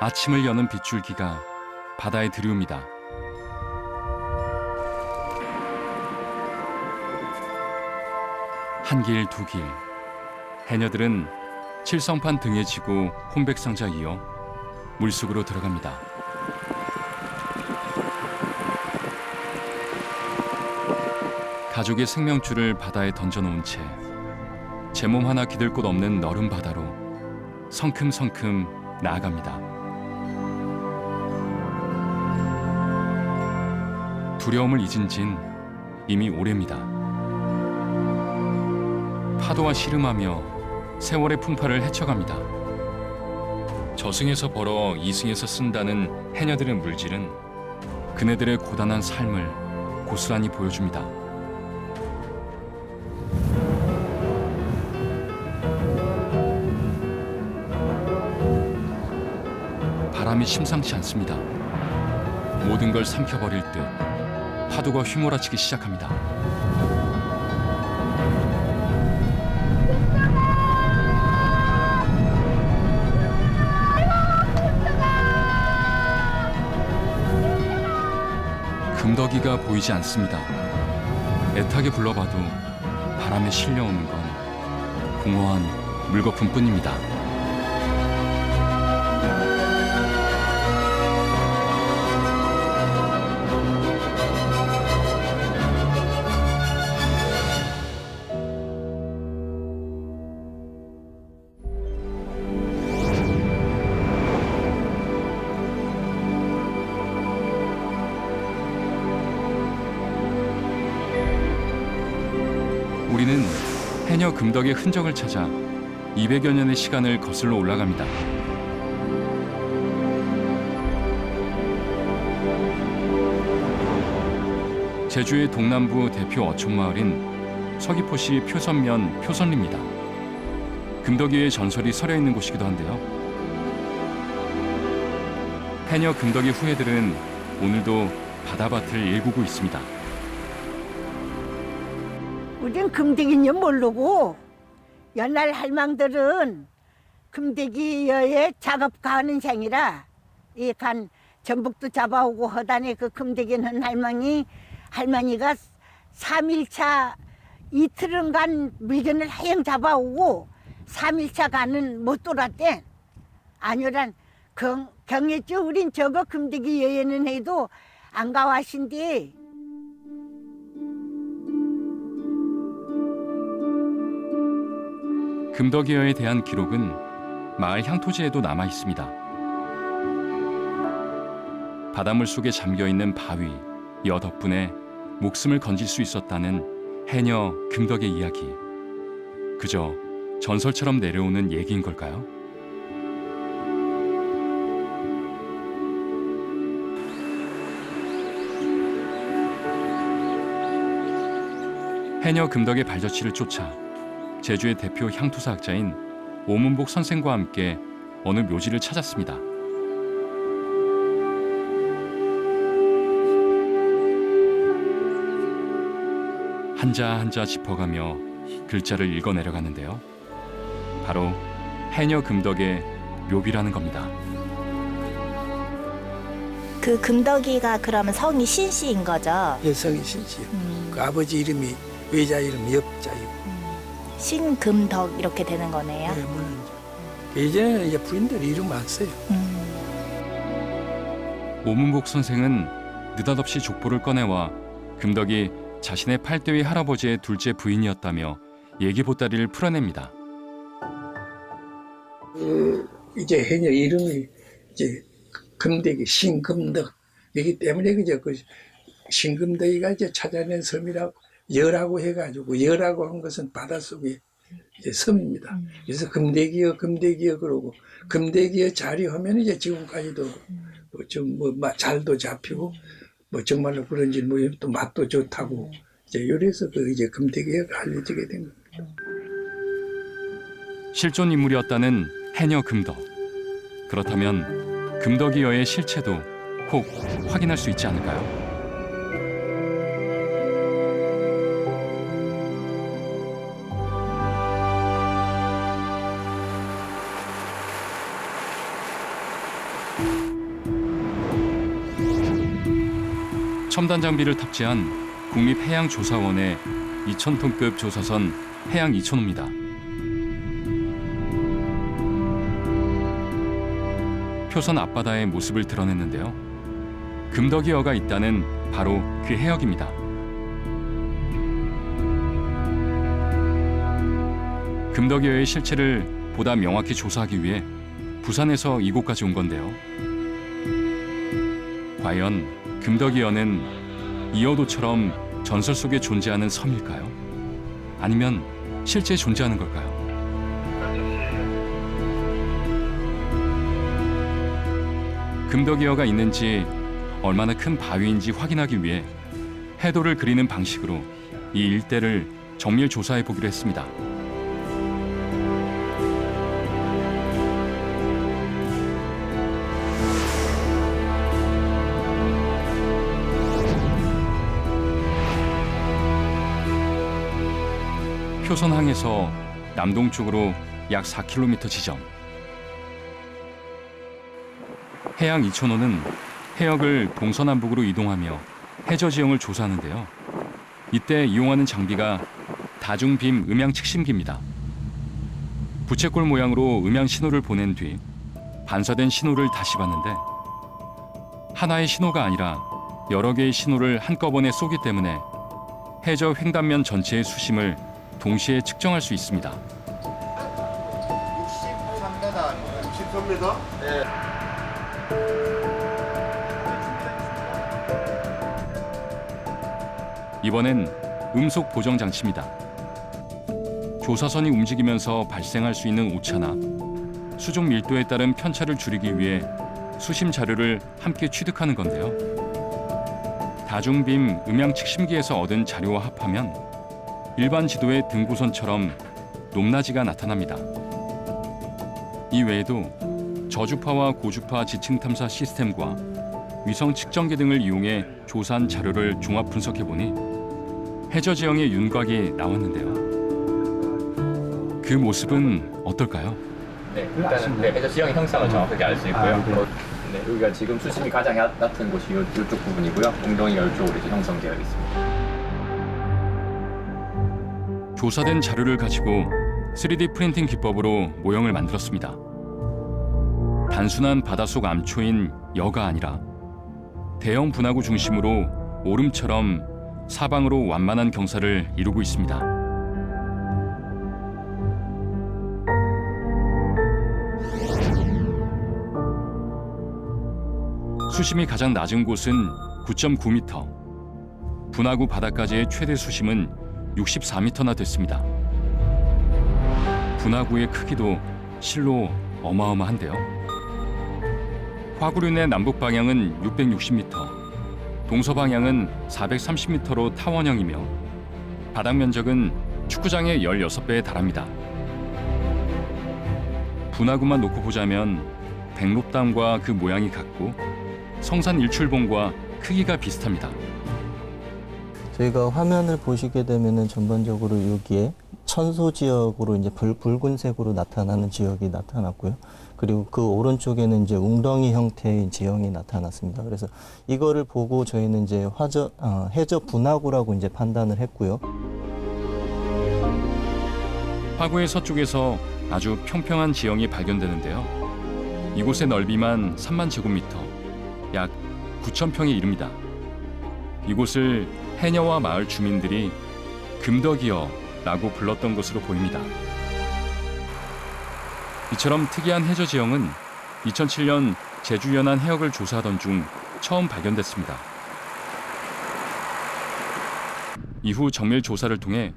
아침을 여는 빗줄기가 바다에 들이웁니다. 한 길, 두 길. 해녀들은 칠성판 등에 지고 혼백상자 이어 물속으로 들어갑니다. 가족의 생명줄을 바다에 던져놓은 채 제 몸 하나 기댈 곳 없는 너른 바다로 성큼성큼 나아갑니다. 두려움을 잊은 진 이미 오래입니다. 파도와 씨름하며 세월의 풍파를 헤쳐갑니다. 저승에서 벌어 이승에서 쓴다는 해녀들의 물질은 그네들의 고단한 삶을 고스란히 보여줍니다. 바람이 심상치 않습니다. 모든 걸 삼켜버릴 듯 파도가 휘몰아치기 시작합니다. 금더기가 보이지 않습니다. 애타게 불러봐도 바람에 실려오는 건 공허한 물거품뿐입니다. 우리는 해녀 금덕의 흔적을 찾아 200여 년의 시간을 거슬러 올라갑니다. 제주의 동남부 대표 어촌마을인 서귀포시 표선면 표선리입니다. 금덕이의 전설이 서려 있는 곳이기도 한데요. 해녀 금덕이 후예들은 오늘도 바다밭을 일구고 있습니다. 우린 금대기는 모르고 옛날 할망들은 금대기여의 작업 가는 생이라 이 간 전북도 잡아오고 허단에 그 금대기는 할머니가 3일차 이틀은 간 물건을 하영 잡아오고 3일차 가는 못 돌았대. 아니란 경했죠. 우린 저거 금대기 여에는 해도 안 가와신데. 금덕이어에 대한 기록은 마을 향토지에도 남아 있습니다. 바닷물 속에 잠겨있는 바위, 여 덕분에 목숨을 건질 수 있었다는 해녀 금덕의 이야기. 그저 전설처럼 내려오는 얘기인 걸까요? 해녀 금덕의 발자취를 쫓아 제주의 대표 향토사학자인 오문복 선생과 함께 어느 묘지를 찾았습니다. 한자 한자 짚어가며 글자를 읽어 내려가는데요. 바로 해녀 금덕의 묘비라는 겁니다. 그 금덕이가 그러면 성이 신씨인 거죠? 예, 성이 신씨요. 그 아버지 이름이 외자 이름이 엽자이고. 신금덕 이렇게 되는 거네요. 네, 물론 예전에는 이제 부인들 이름 안 써요. 오문복 선생은 느닷없이 족보를 꺼내와 금덕이 자신의 8대 위 할아버지의 둘째 부인이었다며 얘기 보따리를 풀어냅니다. 이제 해녀 이름이 이제 금덕이 신금덕이기 때문에 그저 그 신금덕이가 이제 찾아낸 섬이라고 여라고 해가지고 여라고 한 것은 바닷속의 이제 섬입니다. 그래서 금대기여 그러고 금대기여 자리하면 이제 지금까지도 좀 잘도 잡히고 뭐 정말로 그런지 뭐 또 맛도 좋다고 이제 이래서 그 이제 금대기여가 알려지게 된 겁니다. 실존 인물이었다는 해녀 금덕. 그렇다면 금덕이여의 실체도 혹 확인할 수 있지 않을까요? 첨단 장비를 탑재한 국립해양조사원의 2,000톤급 조사선 해양 2,000호입니다. 표선 앞바다의 모습을 드러냈는데요. 금덕이어가 있다는 바로 그 해역입니다. 금덕이어의 실체를 보다 명확히 조사하기 위해 부산에서 이곳까지 온 건데요. 과연 금덕이어는 이어도처럼 전설 속에 존재하는 섬일까요? 아니면 실제 존재하는 걸까요? 금덕이어가 있는지 얼마나 큰 바위인지 확인하기 위해 해도를 그리는 방식으로 이 일대를 정밀 조사해 보기로 했습니다. 표선항에서 남동쪽으로 약 4km 지점. 해양 2,000호는 해역을 동서남북으로 이동하며 해저 지형을 조사하는데요. 이때 이용하는 장비가 다중빔 음향 측심기입니다. 부채꼴 모양으로 음향 신호를 보낸 뒤 반사된 신호를 다시 받는데 하나의 신호가 아니라 여러 개의 신호를 한꺼번에 쏘기 때문에 해저 횡단면 전체의 수심을 동시에 측정할 수 있습니다. 63m? 63m? 네. 이번엔 음속 보정 장치입니다. 조사선이 움직이면서 발생할 수 있는 오차나 수중 밀도에 따른 편차를 줄이기 위해 수심 자료를 함께 취득하는 건데요. 다중빔 음향 측심기에서 얻은 자료와 합하면 일반 지도의 등고선처럼 높낮이가 나타납니다. 이 외에도 저주파와 고주파 지층 탐사 시스템과 위성 측정기 등을 이용해 조사한 자료를 종합 분석해보니 해저 지형의 윤곽이 나왔는데요. 그 모습은 어떨까요? 네, 일단은 해저 지형의 형상을 정확하게 알 수 있고요. 네, 여기가 지금 수심이 가장 얕은 곳이 이쪽 부분이고요. 웅덩이가 이쪽으로 이제 형성되어 있습니다. 조사된 자료를 가지고 3D 프린팅 기법으로 모형을 만들었습니다. 단순한 바닷속 암초인 여가 아니라 대형 분화구 중심으로 오름처럼 사방으로 완만한 경사를 이루고 있습니다. 수심이 가장 낮은 곳은 9.9m, 분화구 바닥까지의 최대 수심은 64m나 됐습니다. 분화구의 크기도 실로 어마어마한데요. 화구류 내 남북 방향은 660m, 동서 방향은 430m로 타원형이며 바닥 면적은 축구장의 16배에 달합니다. 분화구만 놓고 보자면 백록담과 그 모양이 같고 성산 일출봉과 크기가 비슷합니다. 저희가 화면을 보시게 되면은 전반적으로 여기에 천소 지역으로 이제 붉은색으로 나타나는 지역이 나타났고요. 그리고 그 오른쪽에는 이제 웅덩이 형태의 지형이 나타났습니다. 그래서 이거를 보고 저희는 이제 해저 분화구라고 이제 판단을 했고요. 화구의 서쪽에서 아주 평평한 지형이 발견되는데요. 이곳의 넓이만 3만 제곱미터, 약 9,000평에 이릅니다. 이곳을 해녀와 마을 주민들이 금덕이어라고 불렀던 것으로 보입니다. 이처럼 특이한 해저 지형은 2007년 제주 연안 해역을 조사하던 중 처음 발견됐습니다. 이후 정밀 조사를 통해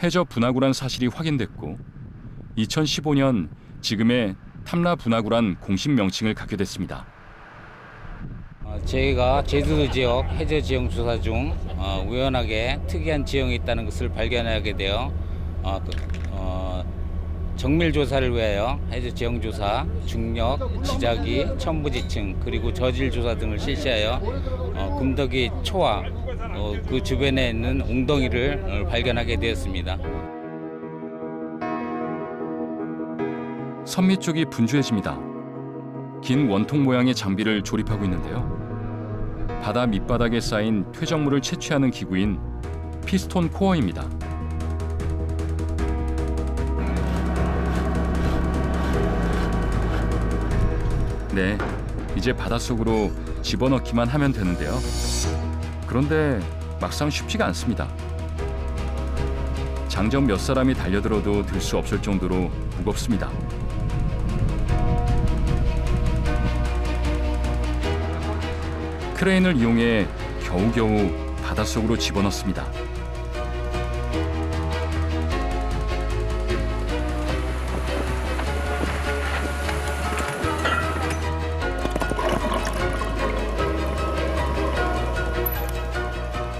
해저 분화구란 사실이 확인됐고 2015년 지금의 탐라 분화구란 공식 명칭을 갖게 됐습니다. 저희가 제주도 지역 해저 지형 조사 중 우연하게 특이한 지형이 있다는 것을 발견하게 되어 정밀 조사를 위하여 해저 지형 조사, 중력, 지자기, 첨부지층 그리고 저질 조사 등을 실시하여 금덕이 초와 그 주변에 있는 웅덩이를 발견하게 되었습니다. 선미 쪽이 분주해집니다. 긴 원통 모양의 장비를 조립하고 있는데요. 바다 밑바닥에 쌓인 퇴적물을 채취하는 기구인 피스톤 코어입니다. 네, 이제 바닷속으로 집어넣기만 하면 되는데요. 그런데 막상 쉽지가 않습니다. 장전 몇 사람이 달려들어도 들 수 없을 정도로 무겁습니다. 크레인을 이용해 겨우겨우 바닷속으로 집어넣습니다.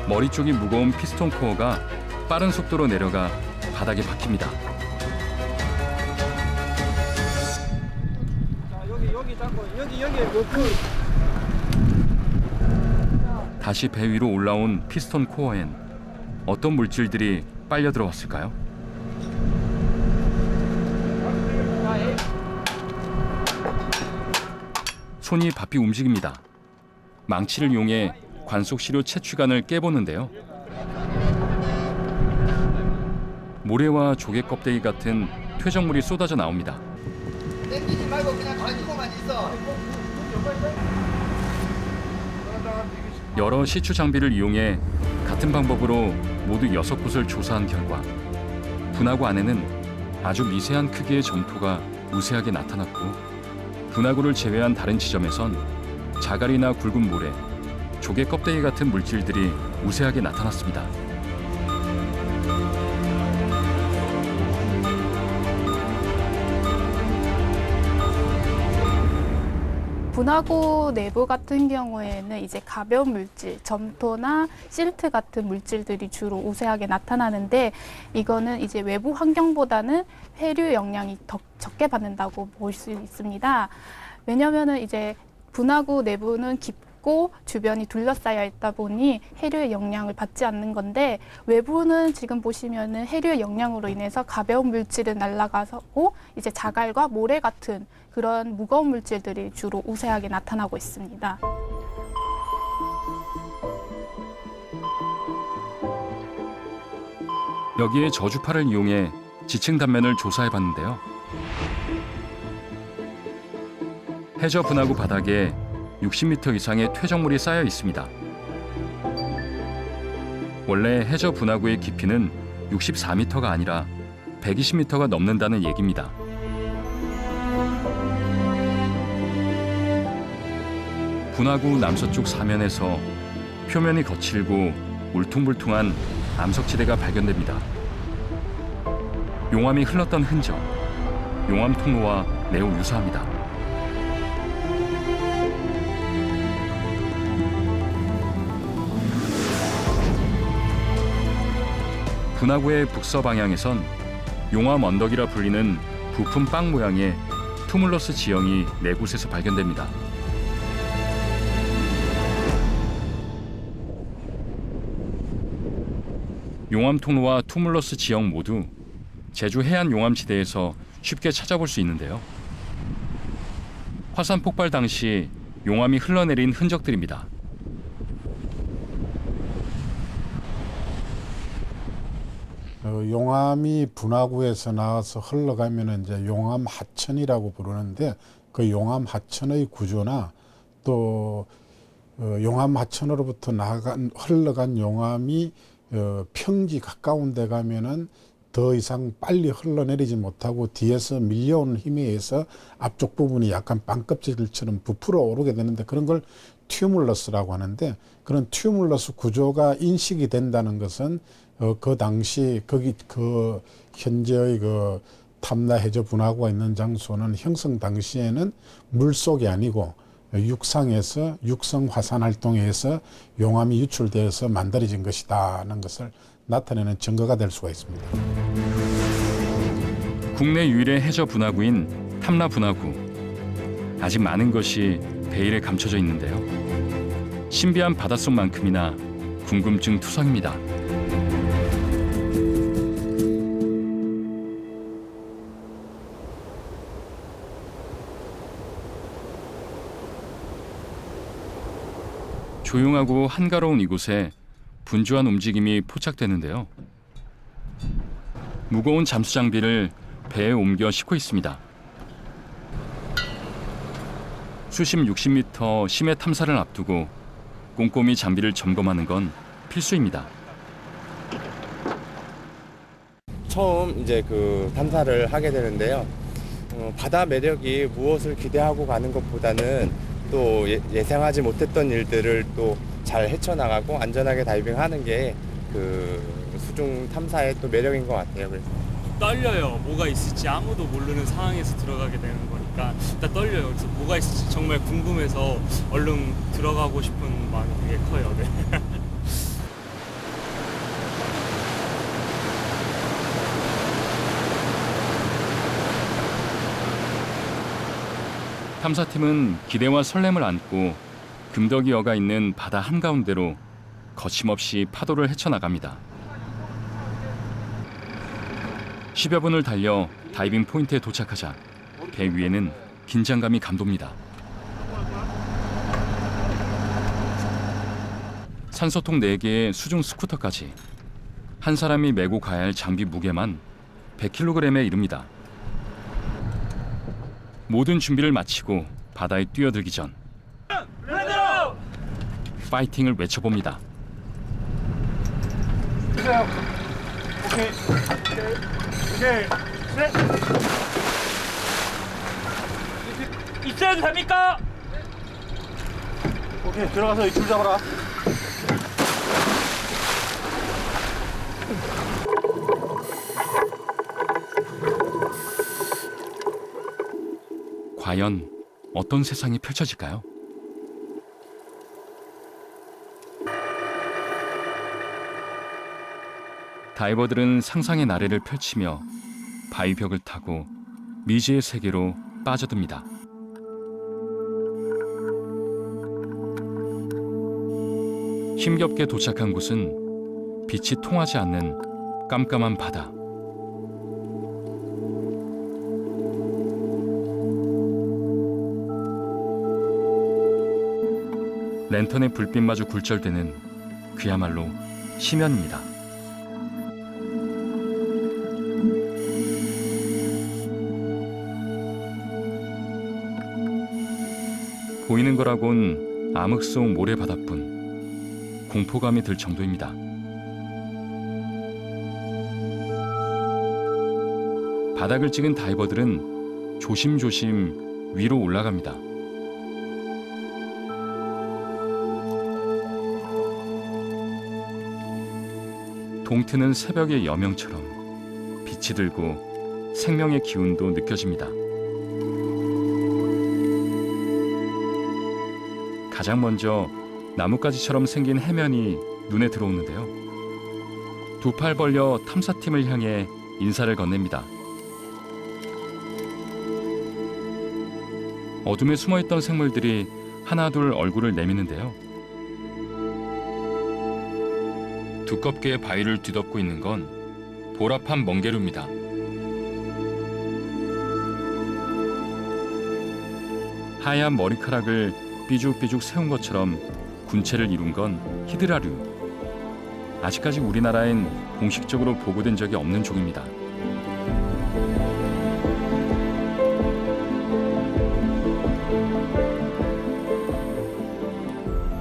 머리 쪽이 무거운 피스톤 코어가 빠른 속도로 내려가 바닥에 박힙니다. 다시 배 위로 올라온 피스톤 코어엔 어떤 물질들이 빨려 들어왔을까요? 손이 바삐 움직입니다. 망치를 이용해 관속 시료 채취관을 깨보는데요. 모래와 조개 껍데기 같은 퇴적물이 쏟아져 나옵니다. 땡기지 말고 그냥 가지고만 있어. 여러 시추 장비를 이용해 같은 방법으로 모두 6곳을 조사한 결과 분화구 안에는 아주 미세한 크기의 점토가 우세하게 나타났고 분화구를 제외한 다른 지점에선 자갈이나 굵은 모래, 조개 껍데기 같은 물질들이 우세하게 나타났습니다. 분화구 내부 같은 경우에는 이제 가벼운 물질, 점토나 실트 같은 물질들이 주로 우세하게 나타나는데 이거는 이제 외부 환경보다는 해류 영향이 더 적게 받는다고 볼 수 있습니다. 왜냐면은 이제 분화구 내부는 깊고 주변이 둘러싸여 있다 보니 해류의 영향을 받지 않는 건데 외부는 지금 보시면은 해류의 영향으로 인해서 가벼운 물질은 날아가고 이제 자갈과 모래 같은 그런 무거운 물질들이 주로 우세하게 나타나고 있습니다. 여기에 저주파를 이용해 지층 단면을 조사해봤는데요. 해저 분화구 바닥에 60m 이상의 퇴적물이 쌓여 있습니다. 원래 해저 분화구의 깊이는 64m가 아니라 120m가 넘는다는 얘기입니다. 분화구 남서쪽 사면에서 표면이 거칠고 울퉁불퉁한 암석지대가 발견됩니다. 용암이 흘렀던 흔적, 용암 통로와 매우 유사합니다. 분화구의 북서 방향에선 용암 언덕이라 불리는 부품 빵 모양의 투물러스 지형이 4곳에서 발견됩니다. 용암 통로와 투물러스 지형 모두 제주 해안 용암지대에서 쉽게 찾아볼 수 있는데요. 화산 폭발 당시 용암이 흘러내린 흔적들입니다. 용암이 분화구에서 나와서 흘러가면 이제 용암 하천이라고 부르는데 그 용암 하천의 구조나 또 용암 하천으로부터 흘러간 용암이 평지 가까운 데 가면은 더 이상 빨리 흘러내리지 못하고 뒤에서 밀려오는 힘에 의해서 앞쪽 부분이 약간 빵껍질처럼 부풀어 오르게 되는데 그런 걸 튜물러스라고 하는데 그런 튜물러스 구조가 인식이 된다는 것은 그 당시 거기 그 현재의 그 탐라 해저 분화구가 있는 장소는 형성 당시에는 물속이 아니고 육상에서 육성 화산 활동에 의해서 용암이 유출되어서 만들어진 것이다는 것을 나타내는 증거가 될 수가 있습니다. 국내 유일의 해저 분화구인 탐라 분화구. 아직 많은 것이 베일에 감춰져 있는데요. 신비한 바닷속만큼이나 궁금증 투성입니다. 조용하고 한가로운 이곳에 분주한 움직임이 포착되는데요. 무거운 잠수 장비를 배에 옮겨 싣고 있습니다. 수심 60m 심해 탐사를 앞두고 꼼꼼히 장비를 점검하는 건 필수입니다. 처음 이제 그 탐사를 하게 되는데요. 바다 매력이 무엇을 기대하고 가는 것보다는 또 예상하지 못했던 일들을 또 잘 헤쳐나가고 안전하게 다이빙하는 게 그 수중 탐사의 또 매력인 것 같아요. 그래서 떨려요. 뭐가 있을지 아무도 모르는 상황에서 들어가게 되는 거니까 일단 떨려요. 그래서 뭐가 있을지 정말 궁금해서 얼른 들어가고 싶은 마음이 되게 커요. 네. 탐사팀은 기대와 설렘을 안고 금덕이어가 있는 바다 한가운데로 거침없이 파도를 헤쳐나갑니다. 10여 분을 달려 다이빙 포인트에 도착하자 배 위에는 긴장감이 감돕니다. 산소통 4개의 수중 스쿠터까지 한 사람이 메고 가야 할 장비 무게만 100kg에 이릅니다. 모든 준비를 마치고 바다에 뛰어들기 전 파이팅을 외쳐봅니다. 있어도 됩니까? 오케이, 들어가서 줄 잡아라. 과연 어떤 세상이 펼쳐질까요? 다이버들은 상상의 나래를 펼치며 바위벽을 타고 미지의 세계로 빠져듭니다. 힘겹게 도착한 곳은 빛이 통하지 않는 깜깜한 바다. 랜턴의 불빛마저 굴절되는 그야말로 심연입니다. 보이는 거라곤 암흑 속 모래바다뿐 공포감이 들 정도입니다. 바닥을 찍은 다이버들은 조심조심 위로 올라갑니다. 동트는 새벽의 여명처럼 빛이 들고 생명의 기운도 느껴집니다. 가장 먼저 나뭇가지처럼 생긴 해면이 눈에 들어오는데요. 두 팔 벌려 탐사팀을 향해 인사를 건넵니다. 어둠에 숨어있던 생물들이 하나둘 얼굴을 내미는데요. 두껍게 바위를 뒤덮고 있는 건 보라판 멍게루입니다. 하얀 머리카락을 삐죽삐죽 세운 것처럼 군체를 이룬 건 히드라류. 아직까지 우리나라엔 공식적으로 보고된 적이 없는 종입니다.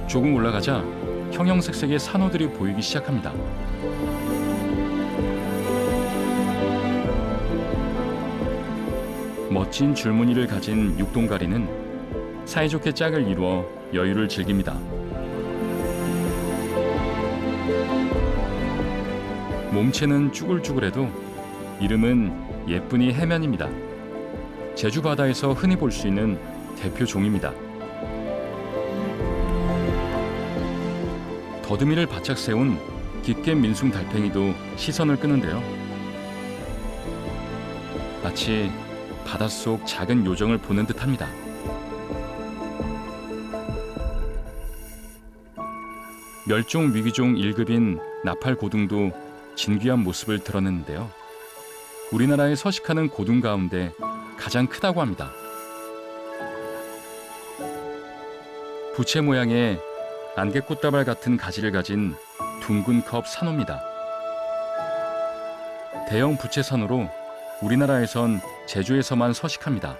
조금 올라가자 형형색색의 산호들이 보이기 시작합니다. 멋진 줄무늬를 가진 육동가리는 사이좋게 짝을 이루어 여유를 즐깁니다. 몸체는 쭈글쭈글해도 이름은 예쁜이 해면입니다. 제주 바다에서 흔히 볼 수 있는 대표 종입니다. 더듬이를 바짝 세운 깊게 민숭 달팽이도 시선을 끄는데요. 마치 바닷속 작은 요정을 보는 듯합니다. 멸종 위기종 1급인 나팔고둥도 진귀한 모습을 드러냈는데요. 우리나라에 서식하는 고둥 가운데 가장 크다고 합니다. 부채 모양의 안개꽃다발 같은 가지를 가진 둥근 컵 산호입니다. 대형 부채산호로 우리나라에선 제주에서만 서식합니다.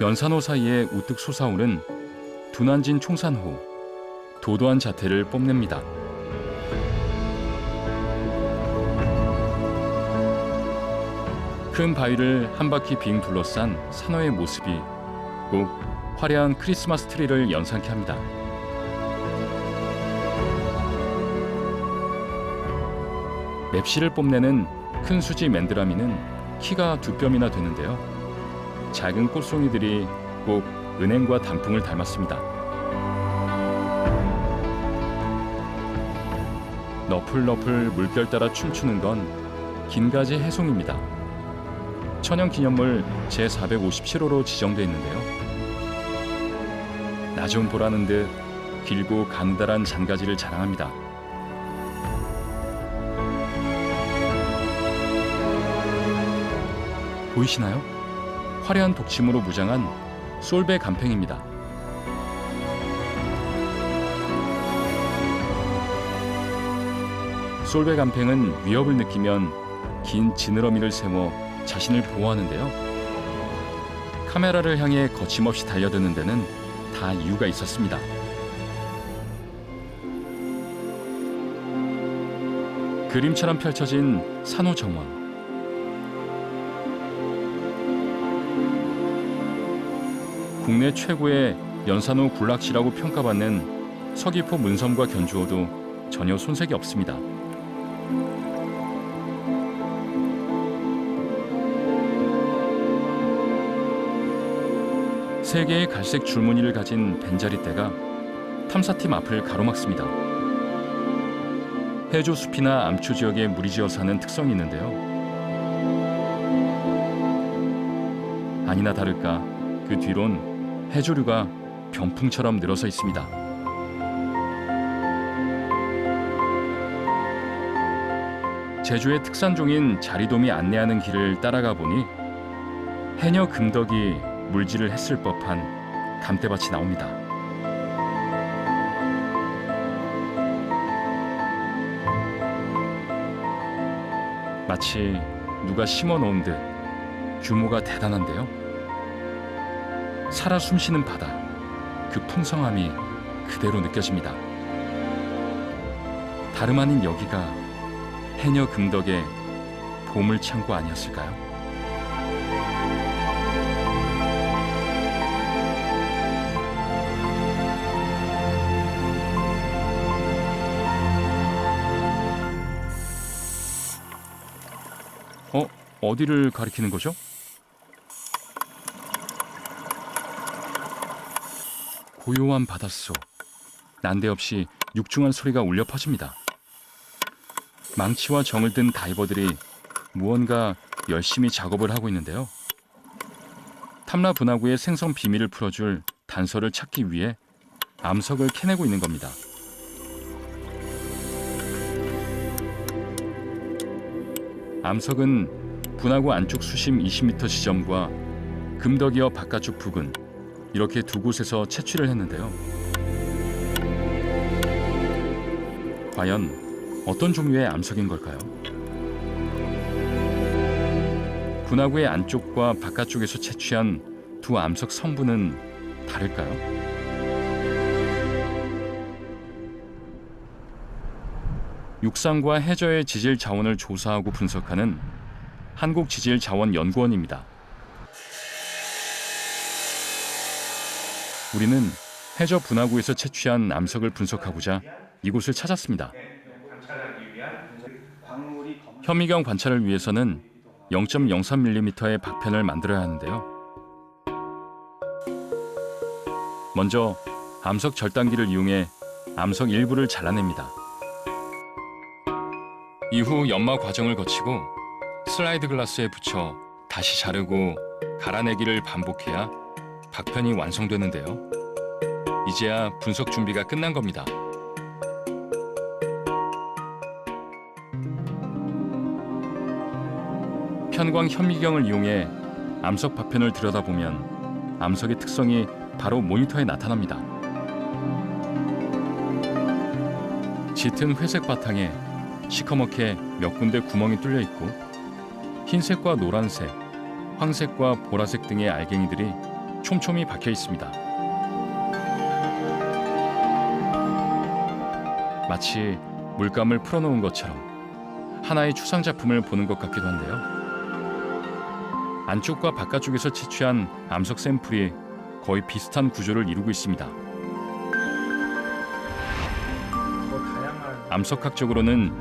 연산호 사이에 우뚝 솟아오른 둔한진 총산호, 도도한 자태를 뽐냅니다. 큰 바위를 한 바퀴 빙 둘러싼 산호의 모습이 꼭 화려한 크리스마스 트리를 연상케 합니다. 맵시를 뽐내는 큰 수지 맨드라미는 키가 2뼘이나 되는데요. 작은 꽃송이들이 꼭 은행과 단풍을 닮았습니다. 너풀너풀 물결 따라 춤추는 건 긴가지 해송입니다. 천연기념물 제457호로 지정돼 있는데요. 나 좀 보라는 듯 길고 가느다란 잔가지를 자랑합니다. 보이시나요? 화려한 독침으로 무장한 솔베 감팽입니다. 솔베 감팽은 위협을 느끼면 긴 지느러미를 세워 자신을 보호하는데요. 카메라를 향해 거침없이 달려드는 데는 다 이유가 있었습니다. 그림처럼 펼쳐진 산호 정원. 국내 최고의 연산호 군락지라고 평가받는 서귀포 문섬과 견주어도 전혀 손색이 없습니다. 세 개의 갈색 줄무늬를 가진 벤자리떼가 탐사팀 앞을 가로막습니다. 해조 숲이나 암초 지역에 무리지어 사는 특성이 있는데요. 아니나 다를까 그 뒤론 해조류가 병풍처럼 늘어서 있습니다. 제주의 특산종인 자리돔이 안내하는 길을 따라가 보니 해녀 금덕이 물질을 했을 법한 감태밭이 나옵니다. 마치 누가 심어 놓은 듯 규모가 대단한데요. 살아 숨쉬는 바다, 그 풍성함이 그대로 느껴집니다. 다름 아닌 여기가 해녀 금덕의 보물창고 아니었을까요? 어디를 가리키는 거죠? 고요한 바닷속, 난데없이 육중한 소리가 울려 퍼집니다. 망치와 정을 든 다이버들이 무언가 열심히 작업을 하고 있는데요. 탐라 분화구의 생성 비밀을 풀어줄 단서를 찾기 위해 암석을 캐내고 있는 겁니다. 암석은 분화구 안쪽 수심 20m 지점과 금덕이어 바깥쪽 부근 이렇게 두 곳에서 채취를 했는데요. 과연 어떤 종류의 암석인 걸까요? 분화구의 안쪽과 바깥쪽에서 채취한 두 암석 성분은 다를까요? 육상과 해저의 지질 자원을 조사하고 분석하는 한국지질자원연구원입니다. 우리는 해저 분화구에서 채취한 암석을 분석하고자 이곳을 찾았습니다. 현미경 관찰을 위해서는 0.03mm의 박편을 만들어야 하는데요. 먼저 암석 절단기를 이용해 암석 일부를 잘라냅니다. 이후 연마 과정을 거치고 슬라이드 글라스에 붙여 다시 자르고 갈아내기를 반복해야 박편이 완성되는데요. 이제야 분석 준비가 끝난 겁니다. 편광 현미경을 이용해 암석 박편을 들여다보면 암석의 특성이 바로 모니터에 나타납니다. 짙은 회색 바탕에 시커멓게 몇 군데 구멍이 뚫려 있고 흰색과 노란색, 황색과 보라색 등의 알갱이들이 촘촘히 박혀 있습니다. 마치 물감을 풀어놓은 것처럼 하나의 추상 작품을 보는 것 같기도 한데요. 안쪽과 바깥쪽에서 채취한 암석 샘플이 거의 비슷한 구조를 이루고 있습니다. 암석학적으로는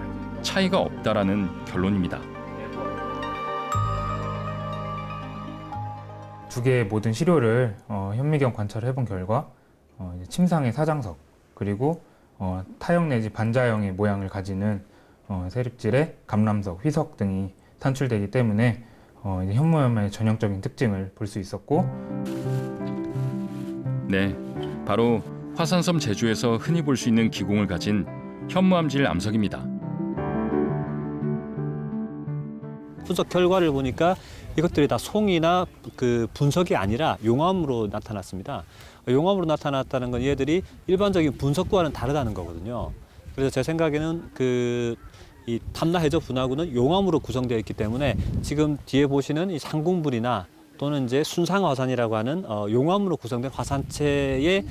차이가 없다라는 결론입니다. 두 개의 모든 시료를 현미경 관찰을 해본 결과 이제 침상의 사장석 그리고 타형 내지 반자형의 모양을 가지는 세립질의 감람석, 휘석 등이 산출되기 때문에 이제 현무암의 전형적인 특징을 볼 수 있었고, 네, 바로 화산섬 제주에서 흔히 볼 수 있는 기공을 가진 현무암질 암석입니다. 분석 결과를 보니까 이것들이 다 송이나 그 분석이 아니라 용암으로 나타났습니다. 용암으로 나타났다는 건 얘들이 일반적인 분석과는 다르다는 거거든요. 그래서 제 생각에는 이 탐라 해저 분화구는 용암으로 구성되어 있기 때문에 지금 뒤에 보시는 이 상궁불이나 또는 이제 순상 화산이라고 하는 용암으로 구성된 화산체의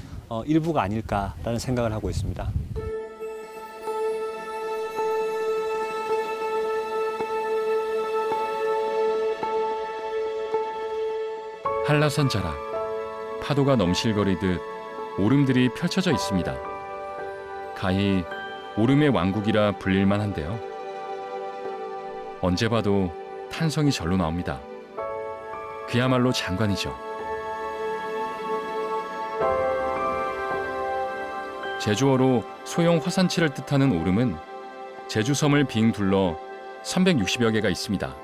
일부가 아닐까라는 생각을 하고 있습니다. 한라산 자락, 파도가 넘실거리듯 오름들이 펼쳐져 있습니다. 가히 오름의 왕국이라 불릴만 한데요. 언제 봐도 탄성이 절로 나옵니다. 그야말로 장관이죠. 제주어로 소형 화산치를 뜻하는 오름은 제주섬을 빙 둘러 360여 개가 있습니다.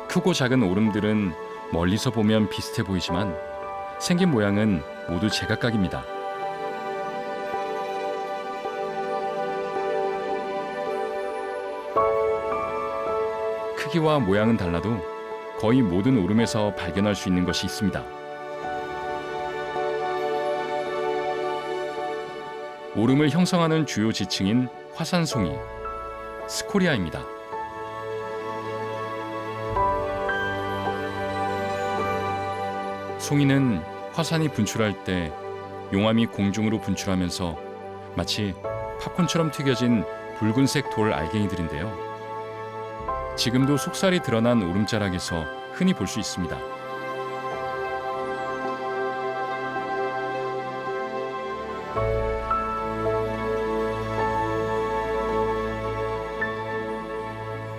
크고 작은 오름들은 멀리서 보면 비슷해 보이지만 생긴 모양은 모두 제각각입니다. 크기와 모양은 달라도 거의 모든 오름에서 발견할 수 있는 것이 있습니다. 오름을 형성하는 주요 지층인 화산송이, 스코리아입니다. 송이는 화산이 분출할 때 용암이 공중으로 분출하면서 마치 팝콘처럼 튀겨진 붉은색 돌 알갱이들인데요. 지금도 속살이 드러난 오름자락에서 흔히 볼 수 있습니다.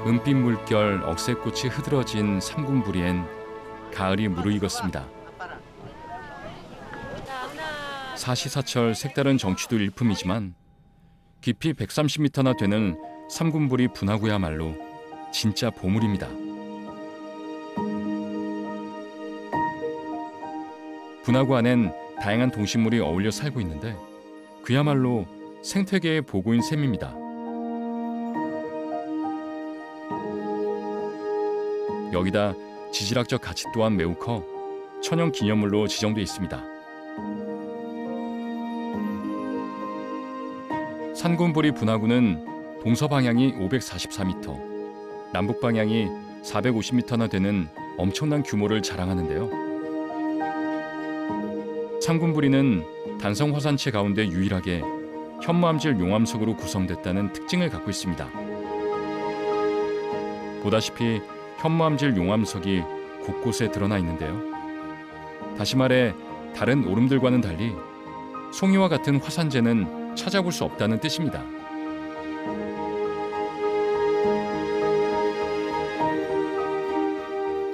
은빛 물결 억새꽃이 흐드러진 삼군부리엔 가을이 무르익었습니다. 사시사철 색다른 정취도 일품이지만 깊이 130m나 되는 삼군부리 분화구야말로 진짜 보물입니다. 분화구 안엔 다양한 동식물이 어울려 살고 있는데 그야말로 생태계의 보고인 셈입니다. 여기다 지질학적 가치 또한 매우 커 천연 기념물로 지정돼 있습니다. 산군부리 분화구는 동서 방향이 544m, 남북 방향이 450m나 되는 엄청난 규모를 자랑하는데요. 삼군부리는 단성 화산체 가운데 유일하게 현무암질 용암석으로 구성됐다는 특징을 갖고 있습니다. 보다시피 현무암질 용암석이 곳곳에 드러나 있는데요. 다시 말해 다른 오름들과는 달리 송이와 같은 화산재는 찾아볼 수 없다는 뜻입니다.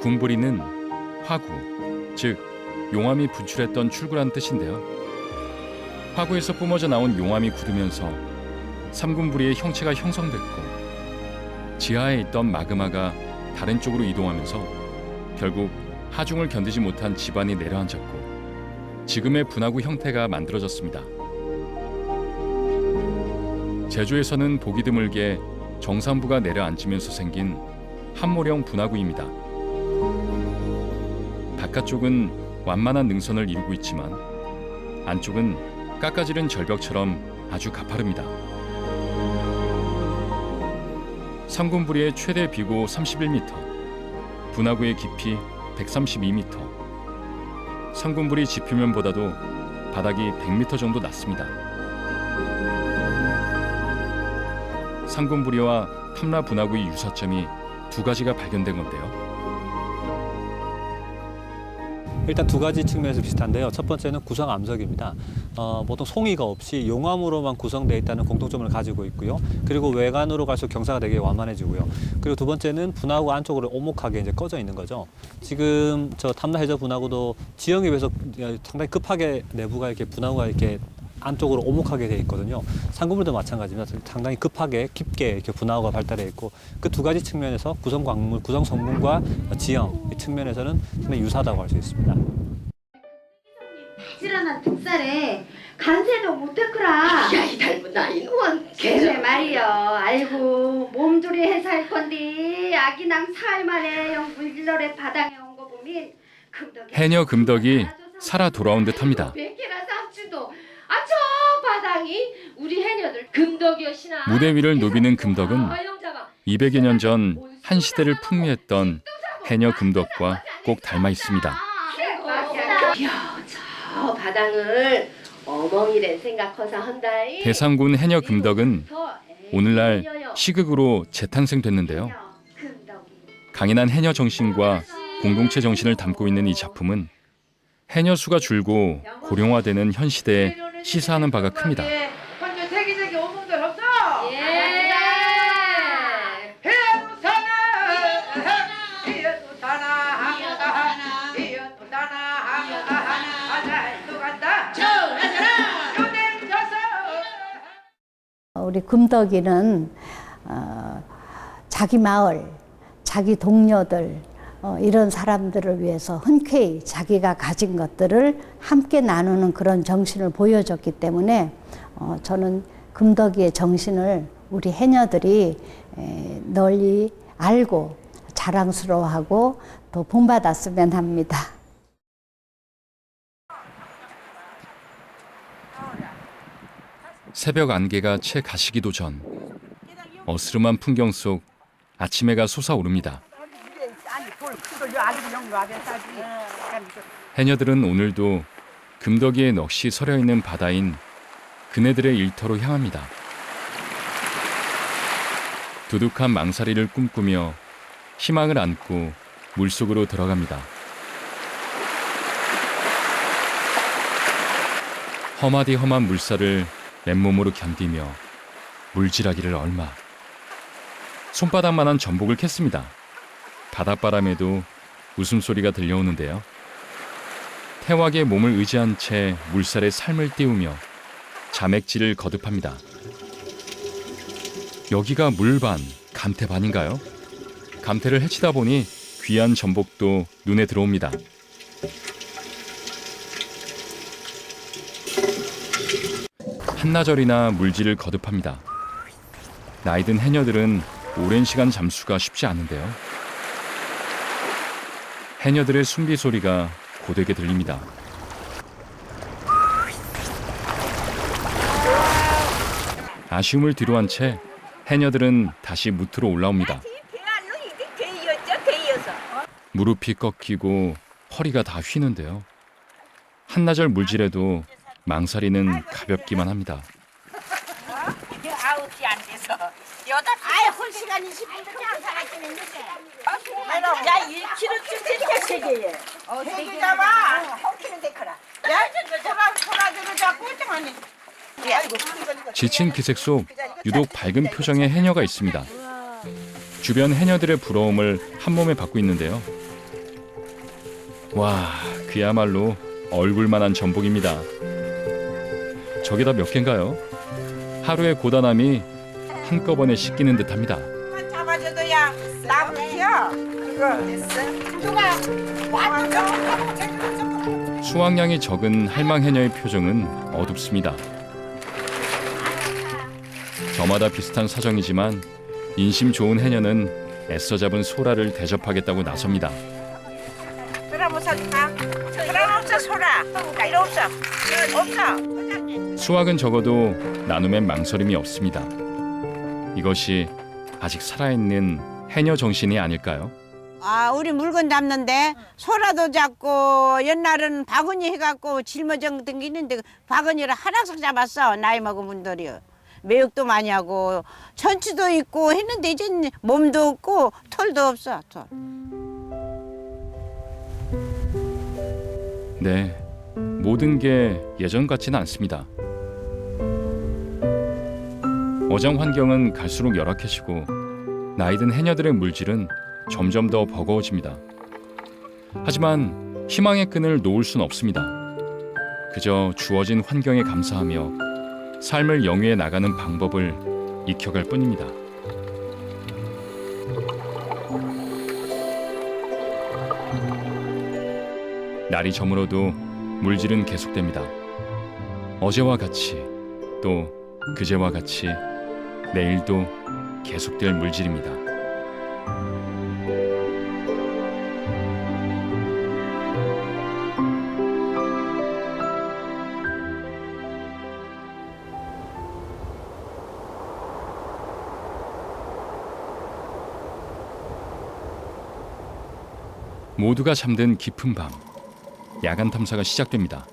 군부리는 화구, 즉 용암이 분출했던 출구란 뜻인데요. 화구에서 뿜어져 나온 용암이 굳으면서 삼군부리의 형체가 형성됐고 지하에 있던 마그마가 다른 쪽으로 이동하면서 결국 하중을 견디지 못한 지반이 내려앉았고 지금의 분화구 형태가 만들어졌습니다. 제주에서는 보기 드물게 정상부가 내려앉으면서 생긴 함모령 분화구입니다. 바깥쪽은 완만한 능선을 이루고 있지만 안쪽은 깎아지른 절벽처럼 아주 가파릅니다. 상군부리의 최대 비고 31m, 분화구의 깊이 132m, 상군부리 지표면보다도 바닥이 100m 정도 낮습니다. 상군부리와 탐라 분화구의 유사점이 두 가지가 발견된 건데요. 일단 두 가지 측면에서 비슷한데요. 첫 번째는 구성 암석입니다. 보통 송이가 없이 용암으로만 구성되어 있다는 공통점을 가지고 있고요. 그리고 외관으로 갈수록 경사가 되게 완만해지고요. 그리고 두 번째는 분화구 안쪽으로 오목하게 이제 꺼져 있는 거죠. 지금 저 탐라 해저 분화구도 지형에 비해서 상당히 급하게 내부가 이렇게 분화구가 이렇게 안쪽으로 오목하게 되어 있거든요. 상군부리도 마찬가지입니다. 상당히 급하게 깊게 이렇게 분화구가 발달해 있고 그 두 가지 측면에서 구성 광물, 구성 성분과 지형 이 측면에서는 상당히 유사하다고 할 수 있습니다. 바지런한 득살에 간세도 못했구라. 야, 이 닮은 나이는 걔네 말이여. 아이고 몸조리 해서 할 건데 아기랑 사흘 만에 영 물질러래 바닥에 온 거 보면 금덕이 해녀 금덕이 살아 돌아온 듯합니다. 백개라 삼촌도 저 바닥이 우리 해녀들 금덕이었시나. 무대 위를 누비는 금덕은 200여 년 전 한 시대를 풍미했던 해녀 금덕과 꼭 닮아 있습니다. 이야, 저 바닥을 어멍이란 생각해서 한다이. 대상군 해녀 금덕은 오늘날 시극으로 재탄생됐는데요. 강인한 해녀 정신과 공동체 정신을 담고 있는 이 작품은 해녀 수가 줄고 고령화되는 현 시대에 시사하는 바가 큽니다. 혼자 세계적인 오mon들 없어? 예. 우리 금덕이는 자기 마을, 자기 동료들 이런 사람들을 위해서 흔쾌히 자기가 가진 것들을 함께 나누는 그런 정신을 보여줬기 때문에 저는 금덕이의 정신을 우리 해녀들이 널리 알고 자랑스러워하고 또 본받았으면 합니다. 새벽 안개가 채 가시기도 전 어스름한 풍경 속 아침 해가 솟아오릅니다. 해녀들은 오늘도 금덕이에 넋이 서려 있는 바다인 그네들의 일터로 향합니다. 두둑한 망사리를 꿈꾸며 희망을 안고 물속으로 들어갑니다. 험하디 험한 물살을 맨몸으로 견디며 물질하기를 얼마. 손바닥만한 전복을 캤습니다. 바닷바람에도 웃음소리가 들려오는데요. 태왁에 몸을 의지한 채 물살에 삶을 띄우며 자맥질을 거듭합니다. 여기가 물반, 감태반인가요? 감태를 헤치다 보니 귀한 전복도 눈에 들어옵니다. 한나절이나 물질을 거듭합니다. 나이든 해녀들은 오랜 시간 잠수가 쉽지 않은데요. 해녀들의 숨비 소리가 고되게 들립니다. 아쉬움을 뒤로한 채 해녀들은 다시 무트로 올라옵니다. 무릎이 꺾이고 허리가 다 휘는데요. 한나절 물질에도 망사리는 가볍기만 합니다. 9시 안 돼서 8시. 홀 시간 20분밖에 안 살았겠는데. 야, 1kg쯤 되니까 3개에. 3개 잡아. 1kg 데커라. 야, 소라지를 잡고 꼴등하니. 지친 기색 속 유독 밝은 표정의 해녀가 있습니다. 주변 해녀들의 부러움을 한몸에 받고 있는데요. 와, 그야말로 얼굴만한 전복입니다. 저게 다 몇 개인가요? 하루의 고단함이 한꺼번에 씻기는 듯합니다. 잡아줘도 야, 나부터. 그거 됐어. 누가 수확량이 적은 할망 해녀의 표정은 어둡습니다. 저마다 비슷한 사정이지만 인심 좋은 해녀는 애써 잡은 소라를 대접하겠다고 나섭니다. 그럼 사줄까? 그럼 없어 소라. 일 없어. 없어. 수확은 적어도 나눔엔 망설임이 없습니다. 이것이 아직 살아있는 해녀 정신이 아닐까요? 아, 우리 물건 잡는데 소라도 잡고 옛날은 바구니 해갖고 짊어져 등기는데 바구니를 하나씩 잡았어. 나이 먹은 분들이. 매육도 많이 하고 천추도 있고 했는데 이제 몸도 없고 털도 없어. 털. 네, 모든 게 예전 같지는 않습니다. 어장 환경은 갈수록 열악해지고 나이든 해녀들의 물질은 점점 더 버거워집니다. 하지만 희망의 끈을 놓을 순 없습니다. 그저 주어진 환경에 감사하며 삶을 영위해 나가는 방법을 익혀갈 뿐입니다. 날이 저물어도 물질은 계속됩니다. 어제와 같이 또 그제와 같이 내일도 계속될 물질입니다. 모두가 잠든 깊은 밤, 야간 탐사가 시작됩니다.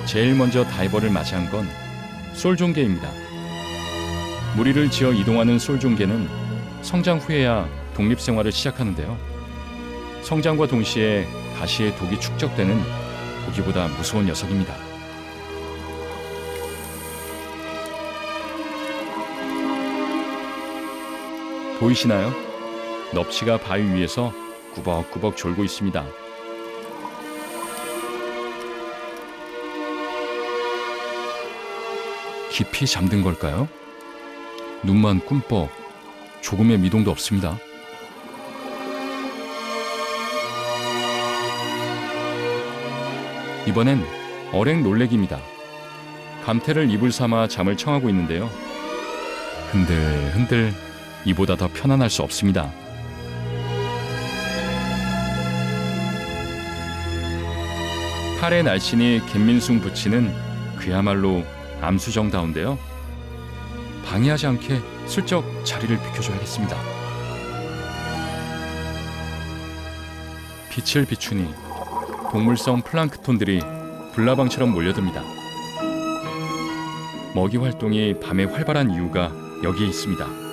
제일 먼저 다이버를 맞이한 건 쏠종개입니다. 무리를 지어 이동하는 쏠종개는 성장 후에야 독립생활을 시작하는데요. 성장과 동시에 가시에 독이 축적되는 보기보다 무서운 녀석입니다. 보이시나요? 넙치가 바위 위에서 꾸벅꾸벅 졸고 있습니다. 깊이 잠든 걸까요? 눈만 꿈뻑, 조금의 미동도 없습니다. 이번엔 어랭 놀래기입니다. 감태를 이불 삼아 잠을 청하고 있는데요. 흔들흔들 이보다 더 편안할 수 없습니다. 팔에 날씬히 갯민숭 붙이는 그야말로 암수정다운데요. 방해하지 않게 슬쩍 자리를 비켜줘야겠습니다. 빛을 비추니 동물성 플랑크톤들이 불나방처럼 몰려듭니다. 먹이 활동이 밤에 활발한 이유가 여기에 있습니다.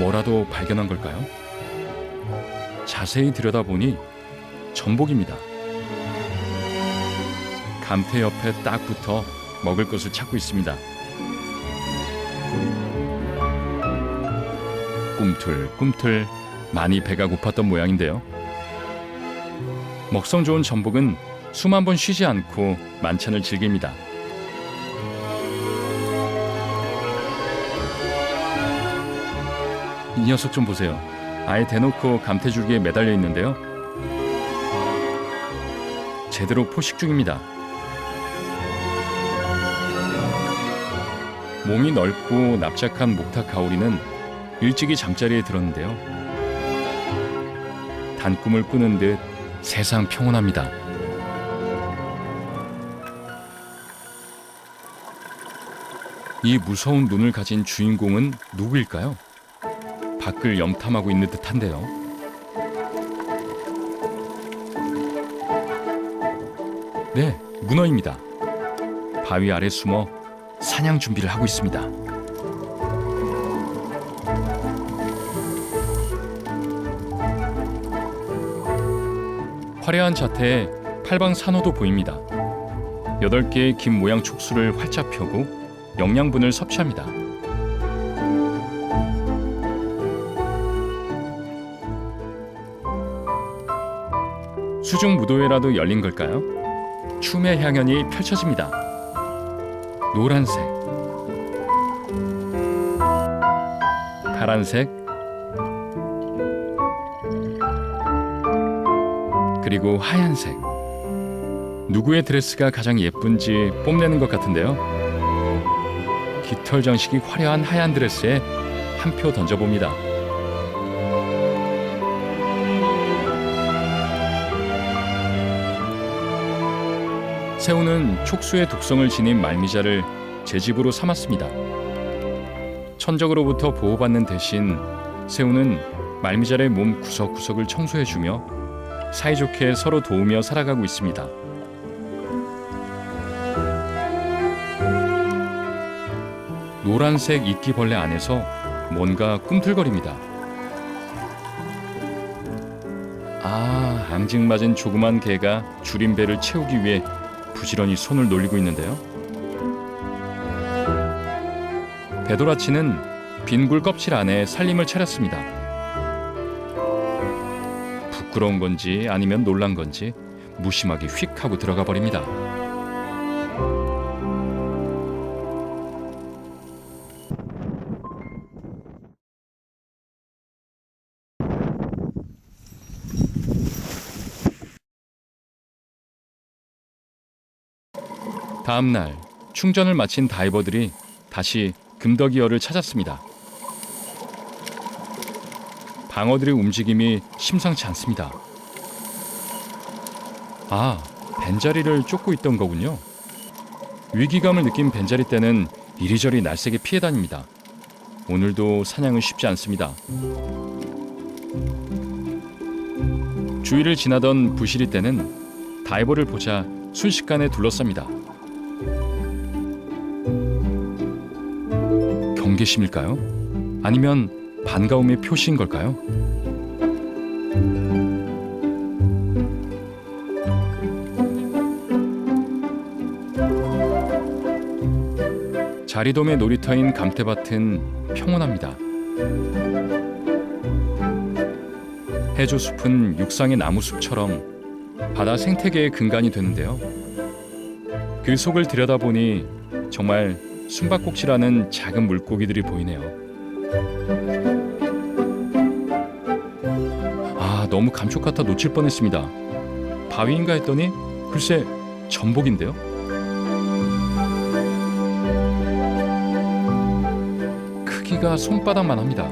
뭐라도 발견한 걸까요? 자세히 들여다보니 전복입니다. 감태 옆에 딱 붙어 먹을 것을 찾고 있습니다. 꿈틀꿈틀 많이 배가 고팠던 모양인데요. 먹성 좋은 전복은 수만 번 쉬지 않고 만찬을 즐깁니다. 이 녀석 좀 보세요. 아예 대놓고 감태줄기에 매달려 있는데요. 제대로 포식 중입니다. 몸이 넓고 납작한 목탁 가오리는 일찍이 잠자리에 들었는데요. 단꿈을 꾸는 듯 세상 평온합니다. 이 무서운 눈을 가진 주인공은 누구일까요? 밖을 염탐하고 있는 듯한데요. 네, 문어입니다. 바위 아래 숨어 사냥 준비를 하고 있습니다. 화려한 자태에 팔방 산호도 보입니다. 8개의 긴 모양 촉수를 활짝 펴고 영양분을 섭취합니다. 수중 무도회라도 열린 걸까요? 춤의 향연이 펼쳐집니다. 노란색, 파란색, 그리고 하얀색. 누구의 드레스가 가장 예쁜지 뽐내는 것 같은데요. 깃털 장식이 화려한 하얀 드레스에 한 표 던져봅니다. 새우는 촉수의 독성을 지닌 말미잘을 제 집으로 삼았습니다. 천적으로부터 보호받는 대신 새우는 말미잘의 몸 구석구석을 청소해주며 사이좋게 서로 도우며 살아가고 있습니다. 노란색 이끼벌레 안에서 뭔가 꿈틀거립니다. 아, 앙증맞은 조그만 개가 줄인 배를 채우기 위해 부지런히 손을 놀리고 있는데요. 배도라치는 빈굴 껍질 안에 살림을 차렸습니다. 부끄러운 건지 아니면 놀란 건지 무심하게 휙 하고 들어가 버립니다. 다음 날 충전을 마친 다이버들이 다시 금더기어를 찾았습니다. 방어들의 움직임이 심상치 않습니다. 아, 벤자리를 쫓고 있던 거군요. 위기감을 느낀 벤자리 떼는 이리저리 날쌔게 피해 다닙니다. 오늘도 사냥은 쉽지 않습니다. 주위를 지나던 부시리 떼는 다이버를 보자 순식간에 둘러쌉니다. 경계심일까요? 아니면 반가움의 표시인 걸까요? 자리돔의 놀이터인 감태밭은 평온합니다. 해조숲은 육상의 나무숲처럼 바다 생태계의 근간이 되는데요. 그 속을 들여다보니 정말 숨바꼭질하는 작은 물고기들이 보이네요. 아, 너무 감쪽 같아 놓칠 뻔했습니다. 바위인가 했더니 글쎄 전복인데요. 크기가 손바닥만 합니다.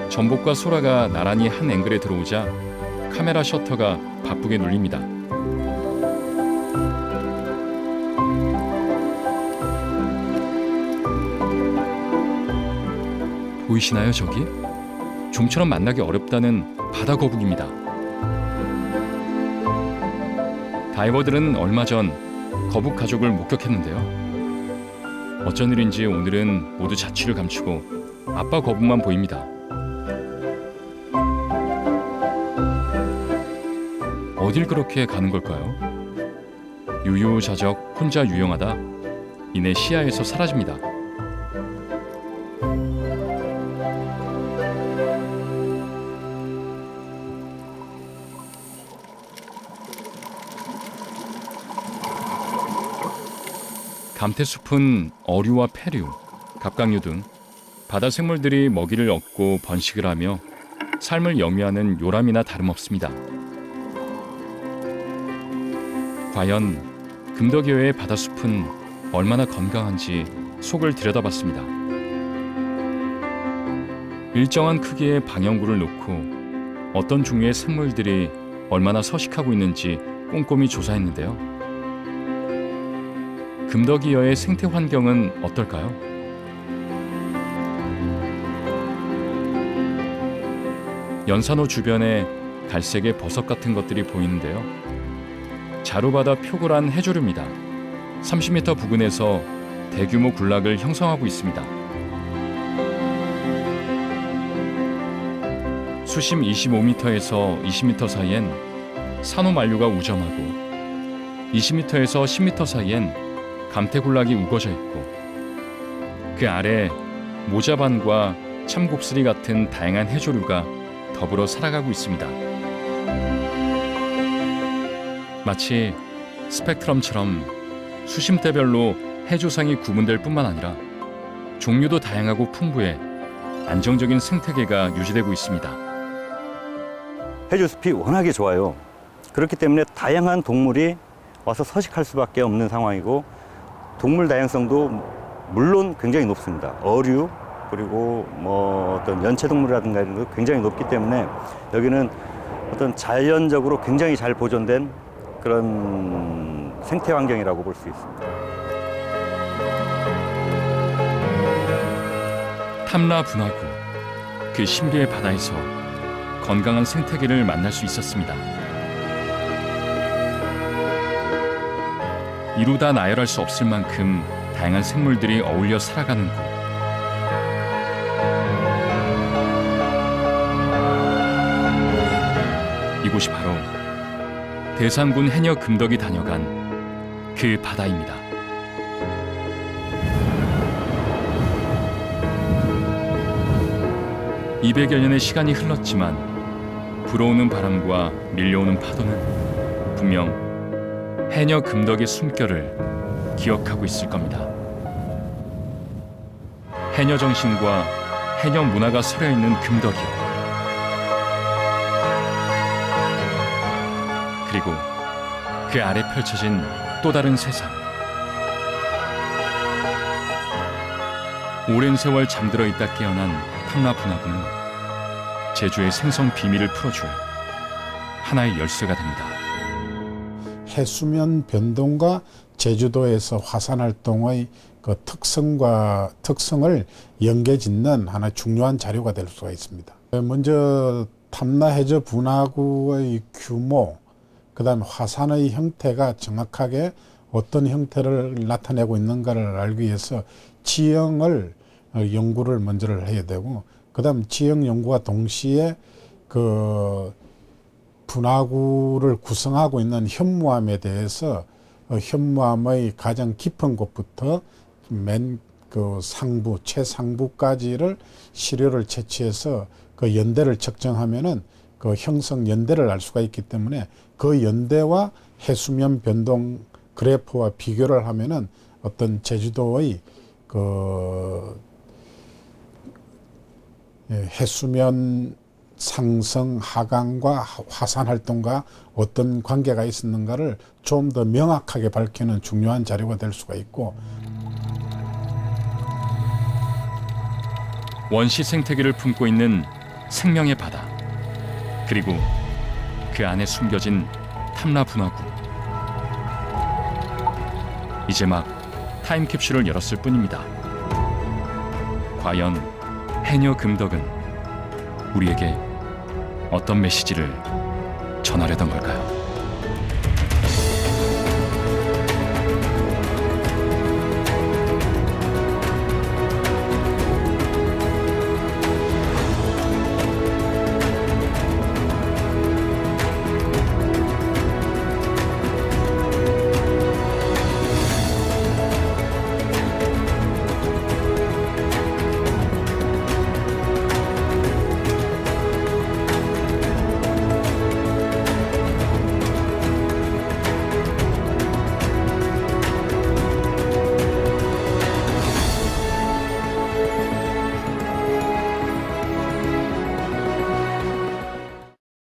전복과 소라가 나란히 한 앵글에 들어오자 카메라 셔터가 바쁘게 눌립니다. 보이시나요, 저기? 좀처럼 만나기 어렵다는 바다 거북입니다. 다이버들은 얼마 전 거북 가족을 목격했는데요. 어쩐 일인지 오늘은 모두 자취를 감추고 아빠 거북만 보입니다. 어딜 그렇게 가는 걸까요? 유유자적 혼자 유영하다 이내 시야에서 사라집니다. 감태숲은 어류와 페류, 갑각류 등 바다 생물들이 먹이를 얻고 번식을 하며 삶을 영위하는 요람이나 다름없습니다. 과연 금더기어의 바다숲은 얼마나 건강한지 속을 들여다봤습니다. 일정한 크기의 방영구를 놓고 어떤 종류의 생물들이 얼마나 서식하고 있는지 꼼꼼히 조사했는데요. 금더기어의 생태 환경은 어떨까요? 연산호 주변에 갈색의 버섯 같은 것들이 보이는데요. 자루바다 표고란 해조류입니다. 30m 부근에서 대규모 군락을 형성하고 있습니다. 수심 25m에서 20m 사이엔 산호만류가 우점하고 20m에서 10m 사이엔 감태군락이 우거져 있고 그 아래 모자반과 참곱슬이 같은 다양한 해조류가 더불어 살아가고 있습니다. 마치 스펙트럼처럼 수심대별로 해조상이 구분될 뿐만 아니라 종류도 다양하고 풍부해 안정적인 생태계가 유지되고 있습니다. 해저숲이 워낙에 좋아요. 그렇기 때문에 다양한 동물이 와서 서식할 수밖에 없는 상황이고 동물 다양성도 물론 굉장히 높습니다. 어류 그리고 뭐 어떤 연체동물이라든가 이런 거 굉장히 높기 때문에 여기는 어떤 자연적으로 굉장히 잘 보존된 그런 생태 환경이라고 볼 수 있습니다. 탐라 분화구, 그 신비의 바다에서 건강한 생태계를 만날 수 있었습니다. 이루다 나열할 수 없을 만큼 다양한 생물들이 어울려 살아가는 곳. 이곳이 바로 대산군 해녀 금덕이 다녀간 그 바다입니다. (200여) 년의 시간이 흘렀지만 불어오는 바람과 밀려오는 파도는 분명 해녀 금덕의 숨결을 기억하고 있을 겁니다. 해녀 정신과 해녀 문화가 서려 있는 금덕이요. 그리고 그 아래 펼쳐진 또 다른 세상. 오랜 세월 잠들어 있다 깨어난 탐라 분화구는 제주의 생성 비밀을 풀어줄 하나의 열쇠가 됩니다. 해수면 변동과 제주도에서 화산 활동의 그 특성을 연계짓는 하나의 중요한 자료가 될 수가 있습니다. 먼저 탐라 해저 분화구의 규모, 그다음에 화산의 형태가 정확하게 어떤 형태를 나타내고 있는가를 알기 위해서 지형을 연구를 먼저를 해야 되고, 그다음 지형 연구와 동시에 그 분화구를 구성하고 있는 현무암에 대해서 현무암의 가장 깊은 곳부터 맨 그 상부, 최상부까지를 시료를 채취해서 그 연대를 측정하면은 그 형성 연대를 알 수가 있기 때문에 그 연대와 해수면 변동 그래프와 비교를 하면은 어떤 제주도의 그 해수면 상승 하강과 화산 활동과 어떤 관계가 있었는가를 좀 더 명확하게 밝히는 중요한 자료가 될 수가 있고, 원시 생태계를 품고 있는 생명의 바다, 그리고 그 안에 숨겨진 탐라 분화구. 이제 막 타임캡슐을 열었을 뿐입니다. 과연 해녀 금덕은 우리에게 어떤 메시지를 전하려던 걸까요?